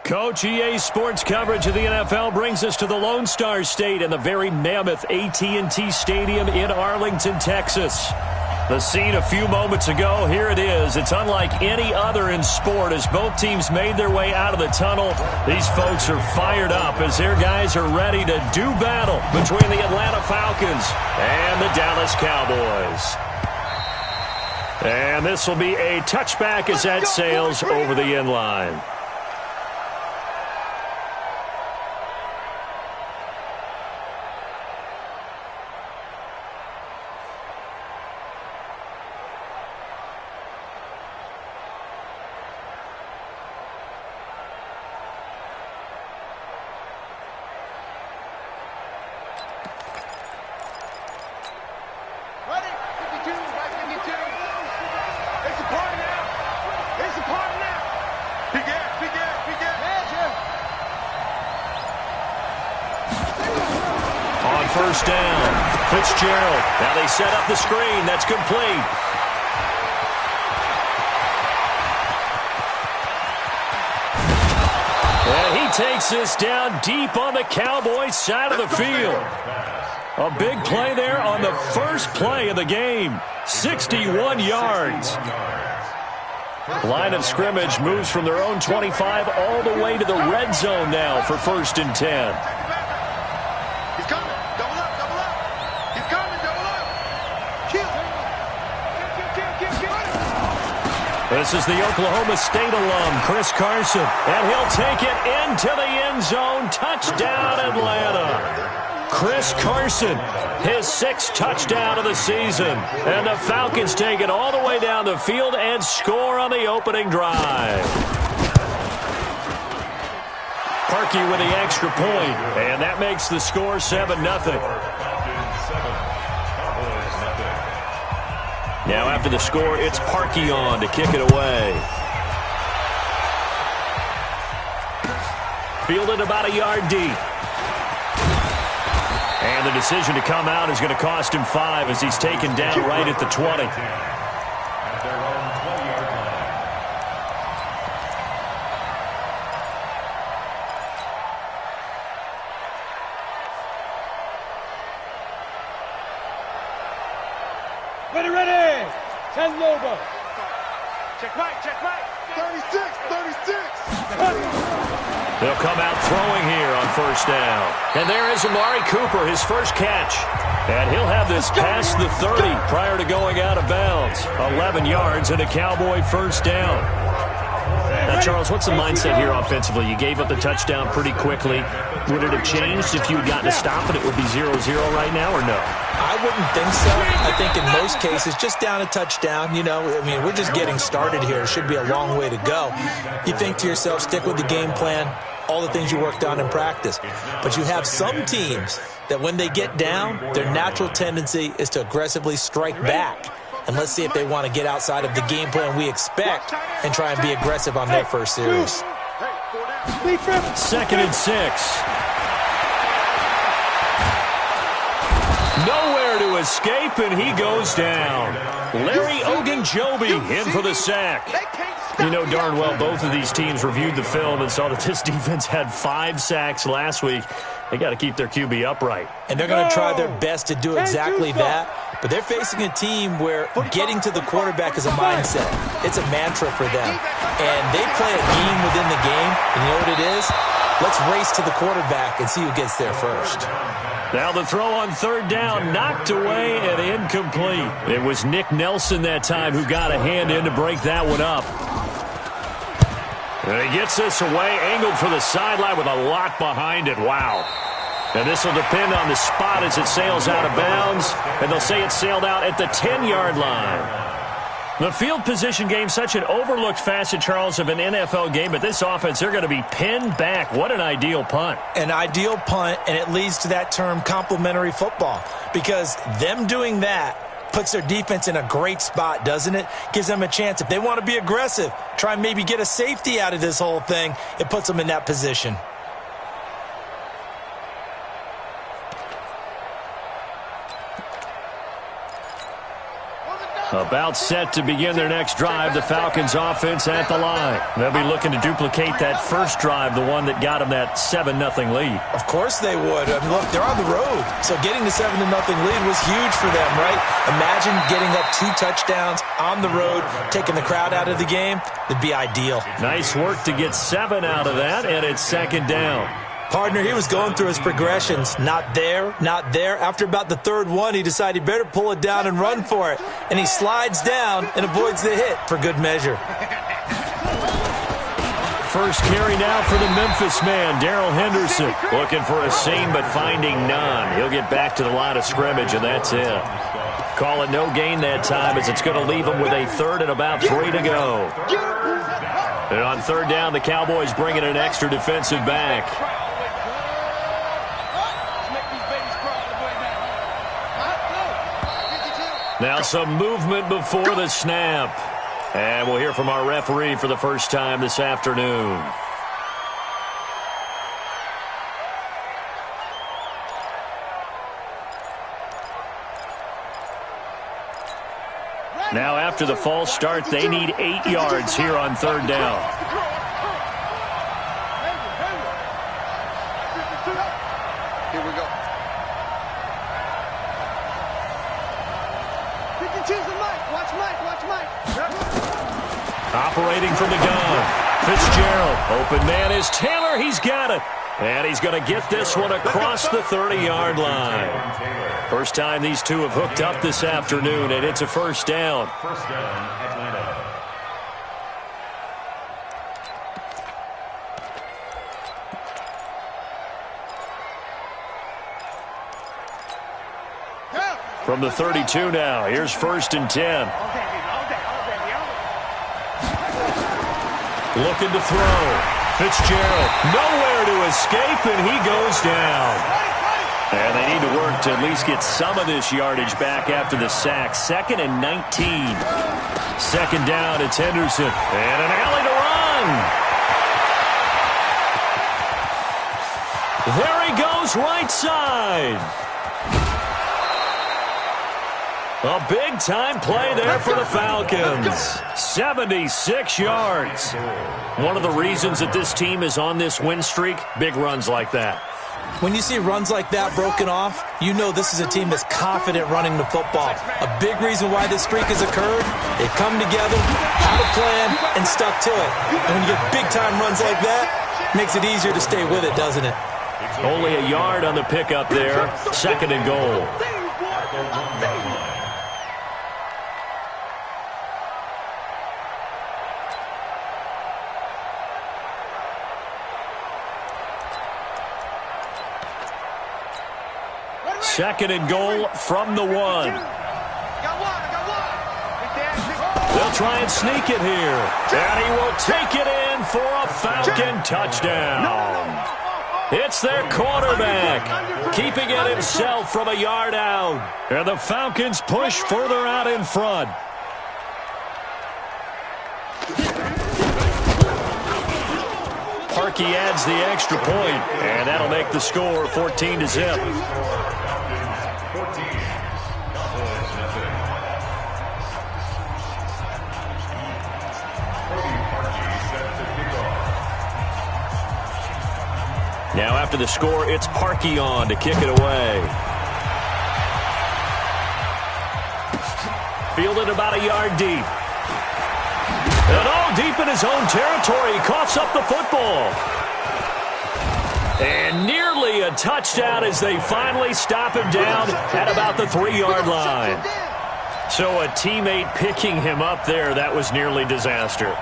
Coach, EA Sports coverage of the NFL brings us to the Lone Star State and the very mammoth AT&T Stadium in Arlington, Texas. The scene a few moments ago, here it is. It's unlike any other in sport as both teams made their way out of the tunnel. These folks are fired up as their guys are ready to do battle between the Atlanta Falcons and the Dallas Cowboys. And this will be a touchback as that sails over the end line. First down. Fitzgerald. Now they set up the screen. That's complete. And he takes this down deep on the Cowboys side of the field. A big play there on the first play of the game. 61 yards. Line of scrimmage moves from their own 25 all the way to the red zone now for 1st and 10. This is the Oklahoma State alum, Chris Carson, and he'll take it into the end zone. Touchdown, Atlanta. Chris Carson, his 6th touchdown of the season. And the Falcons take it all the way down the field and score on the opening drive. Parkey with the extra point, and that makes the score 7-0. Now after the score, it's Parkey on to kick it away. Fielded about a yard deep. And the decision to come out is going to cost him 5 as he's taken down right at the 20. Ready. 10 logo. Check right. 36. They'll come out throwing here on first down. And there is Amari Cooper, his first catch. And he'll have this past the 30 prior to going out of bounds. 11 yards and a Cowboy first down. Now, Charles, what's the mindset here offensively? You gave up the touchdown pretty quickly. Would it have changed if you had gotten a stop and it would be 0-0 right now or no? I wouldn't think so. I think in most cases, just down a touchdown, we're just getting started here. It should be a long way to go. You think to yourself, stick with the game plan, all the things you worked on in practice. But you have some teams that when they get down, their natural tendency is to aggressively strike back. And let's see if they want to get outside of the game plan we expect and try and be aggressive on their first series. 2nd and 6. Nowhere to escape, and he goes down. Larry Ogunjobi in for the sack. You know darn well both of these teams reviewed the film and saw that this defense had 5 sacks last week. They got to keep their QB upright. And they're going to try their best to do exactly that. But they're facing a team where getting to the quarterback is a mindset. It's a mantra for them. And they play a game within the game. And you know what it is? Let's race to the quarterback and see who gets there first. Now the throw on 3rd down, knocked away and incomplete. It was Nick Nelson that time who got a hand in to break that one up. And he gets this away, angled for the sideline with a lot behind it. Wow. And this will depend on the spot as it sails out of bounds. And they'll say it sailed out at the 10-yard line. The field position game, such an overlooked facet, Charles, of an NFL game. But this offense, they're going to be pinned back. What an ideal punt. An ideal punt, and it leads to that term complementary football. Because them doing that puts their defense in a great spot, doesn't it? Gives them a chance. If they want to be aggressive, try and maybe get a safety out of this whole thing, it puts them in that position. About set to begin their next drive, the Falcons offense at the line. They'll be looking to duplicate that first drive, the one that got them that 7-0 lead. Of course they would. I mean, look, they're on the road, so getting the 7-0 lead was huge for them, right? Imagine getting up 2 touchdowns on the road, taking the crowd out of the game. It'd be ideal. Nice work to get 7 out of that, and it's second down. Partner, he was going through his progressions. Not there, not there. After about the third one, he decided he better pull it down and run for it. And he slides down and avoids the hit for good measure. First carry now for the Memphis man, Darrell Henderson. Looking for a seam, but finding none. He'll get back to the line of scrimmage, and that's it. Call it no gain that time, as it's going to leave him with a third and about 3 to go. And on third down, the Cowboys bring in an extra defensive back. Now some movement before the snap. And we'll hear from our referee for the first time this afternoon. Now after the false start, they need 8 yards here on third down. Here we go. Watch Mike. Operating from the gun. Fitzgerald. Open man is Taylor. He's got it. And he's going to get this one across the 30-yard line. First time these two have hooked up this afternoon, and it's a first down. First down, Atlanta. From the 32 now, here's first and 10. Looking to throw. Fitzgerald, nowhere to escape, and he goes down. And they need to work to at least get some of this yardage back after the sack. Second and 19. Second down, it's Henderson. And an alley to run. There he goes, right side. A big-time play there for the Falcons. 76 yards. One of the reasons that this team is on this win streak, big runs like that. When you see runs like that broken off, you know this is a team that's confident running the football. A big reason why this streak has occurred, they've come together, had a plan, and stuck to it. And when you get big-time runs like that, it makes it easier to stay with it, doesn't it? Only a yard on the pickup there. Second and goal. Second and goal from the 1. They'll try and sneak it here. And he will take it in for a Falcon touchdown. It's their quarterback, keeping it himself from a yard out. And the Falcons push further out in front. Parkey adds the extra point, and that'll make the score 14-0. Now after the score, it's Parkey on to kick it away. Fielded about a yard deep. And all deep in his own territory. He coughs up the football. And nearly a touchdown as they finally stop him down at about the 3-yard line. So a teammate picking him up there, that was nearly disaster.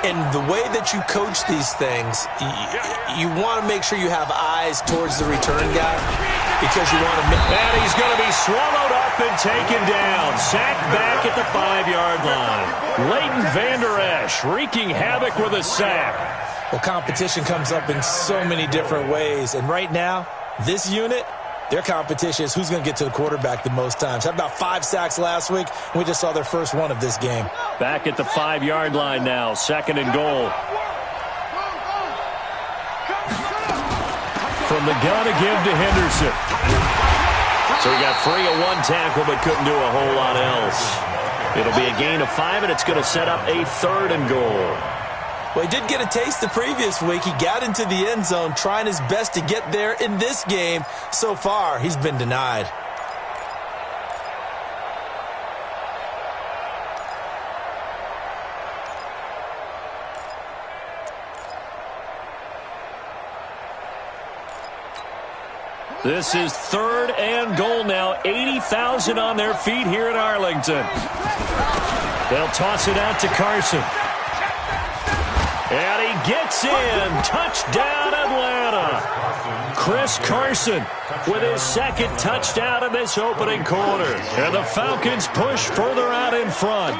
And the way that you coach these things, you want to make sure you have eyes towards the return guy because you want to make... And he's going to be swallowed up and taken down. Sacked back at the 5-yard line. Leighton Vander Esch wreaking havoc with a sack. Well, competition comes up in so many different ways. And right now, this unit, their competition is who's going to get to the quarterback the most times. Had about 5 sacks last week. We just saw their first one of this game. Back at the 5-yard line now. Second and goal. From the gun to give to Henderson. So he got free of one tackle but couldn't do a whole lot else. It'll be a gain of 5, and it's going to set up a 3rd and goal. Well, he did get a taste the previous week. He got into the end zone trying his best to get there in this game. So far, he's been denied. This is 3rd and goal now. 80,000 on their feet here in Arlington. They'll toss it out to Carson. And he gets in. Touchdown, Atlanta. Chris Carson with his 2nd touchdown in this opening quarter. And the Falcons push further out in front.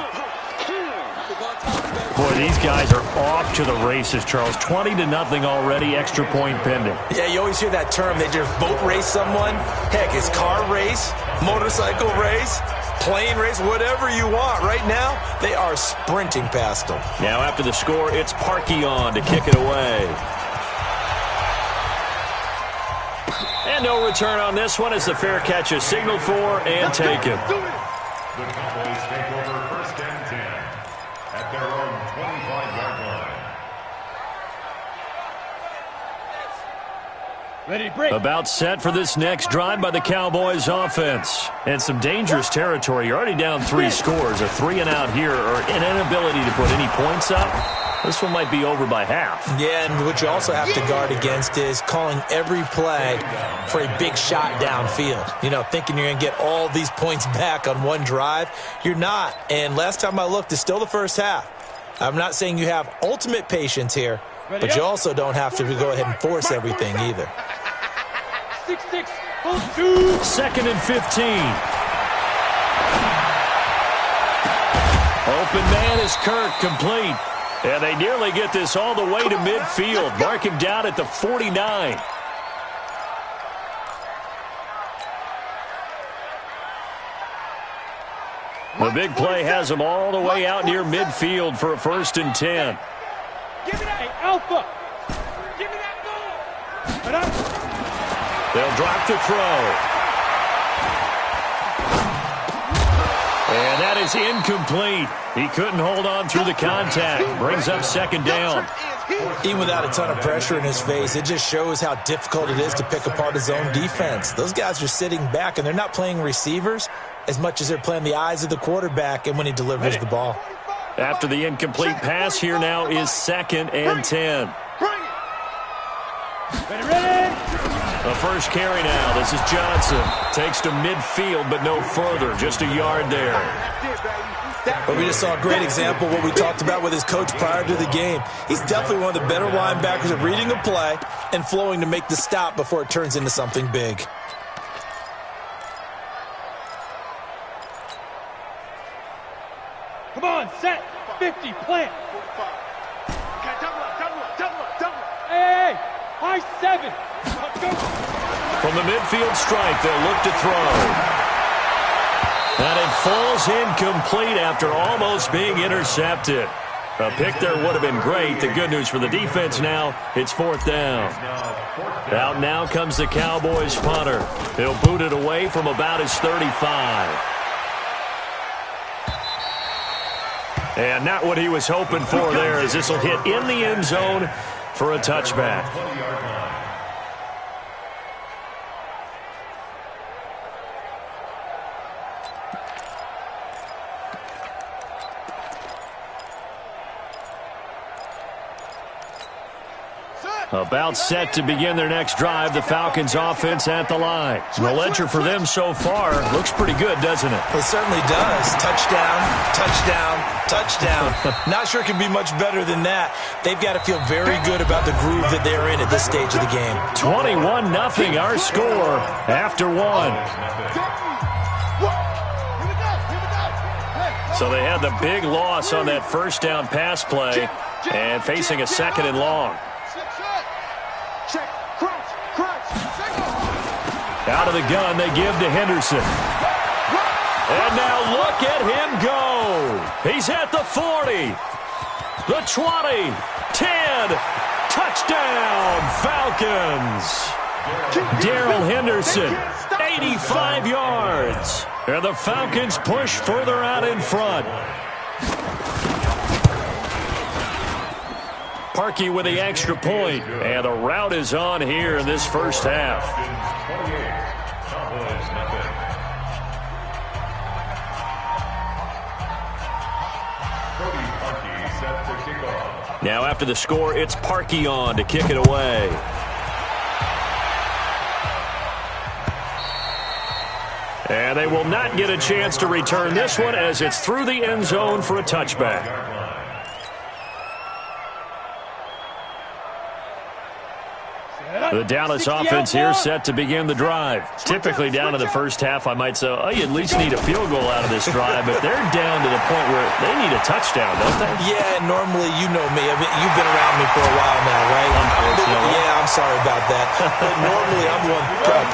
Boy, these guys are off to the races, Charles. 20-0 already, extra point pending. Yeah, you always hear that term. They just boat race someone. Heck, it's car race, motorcycle race, plane race, whatever you want. Right now, they are sprinting past them. Now after the score, it's Parkey on to kick it away. And no return on this one as the fair catch is signaled for and taken. The Cowboys take over 1st and 10 at their own 25-yard line. Ready, break. About set for this next drive by the Cowboys offense. And some dangerous territory. You're already down 3 scores. A 3-and-out here or an inability to put any points up. This one might be over by half. Yeah, and what you also have to guard against is calling every play for a big shot downfield. You know, thinking you're going to get all these points back on one drive. You're not. And last time I looked, it's still the first half. I'm not saying you have ultimate patience here, but you also don't have to go ahead and force everything either. 6-6. 2nd and 15. Open man is Kirk, complete. And they nearly get this all the way to midfield. Mark him down at the 49. The big play has them all the way out near midfield for a 1st and 10. Give me that, hey, Alpha. Give me that ball. They'll drop to throw. And that is incomplete. He couldn't hold on through the contact. Brings up 2nd down. Even without a ton of pressure in his face, it just shows how difficult it is to pick apart his own defense. Those guys are sitting back, and they're not playing receivers as much as they're playing the eyes of the quarterback and when he delivers the ball. After the incomplete pass, here now is 2nd and 10. Ready. The first carry now. This is Johnson. Takes to midfield, but no further. Just a yard there. But we just saw a great example of what we talked about with his coach prior to the game. He's definitely one of the better linebackers at reading a play and flowing to make the stop before it turns into something big. Come on, set. 50, plant. Hey, high 7. Let's go. From the midfield strike, they'll look to throw. And it falls incomplete after almost being intercepted. A pick there would have been great. The good news for the defense now, it's 4th down. Out now comes the Cowboys punter. He'll boot it away from about his 35. And not what he was hoping for there, as this will hit in the end zone for a touchback. About set to begin their next drive, the Falcons offense at the line. The ledger for them so far looks pretty good, doesn't it? It certainly does. Touchdown, touchdown, touchdown. Not sure it can be much better than that. They've got to feel very good about the groove that they're in at this stage of the game. 21-0 our score after 1. So they had the big loss on that first down pass play and facing a 2nd and long. Out of the gun, they give to Henderson. And now look at him go. He's at the 40, the 20, 10. Touchdown, Falcons. Darrell Henderson, 85 yards. And the Falcons push further out in front. Parkey with the extra point. And the rout is on here in this first half. Now after the score, it's Parkey on to kick it away. And they will not get a chance to return this one as it's through the end zone for a touchback. The Dallas offense here set to begin the drive. Typically down in the first half, I might say, oh, you at least need a field goal out of this drive, but they're down to the point where they need a touchdown, don't they? Yeah, normally, you know me. I mean, you've been around me for a while now, right? Unfortunately. Yeah, I'm sorry about that. But normally, I'm the one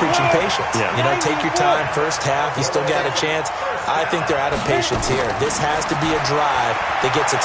preaching patience. Yeah. You know, take your time, first half, you still got a chance. I think they're out of patience here. This has to be a drive that gets a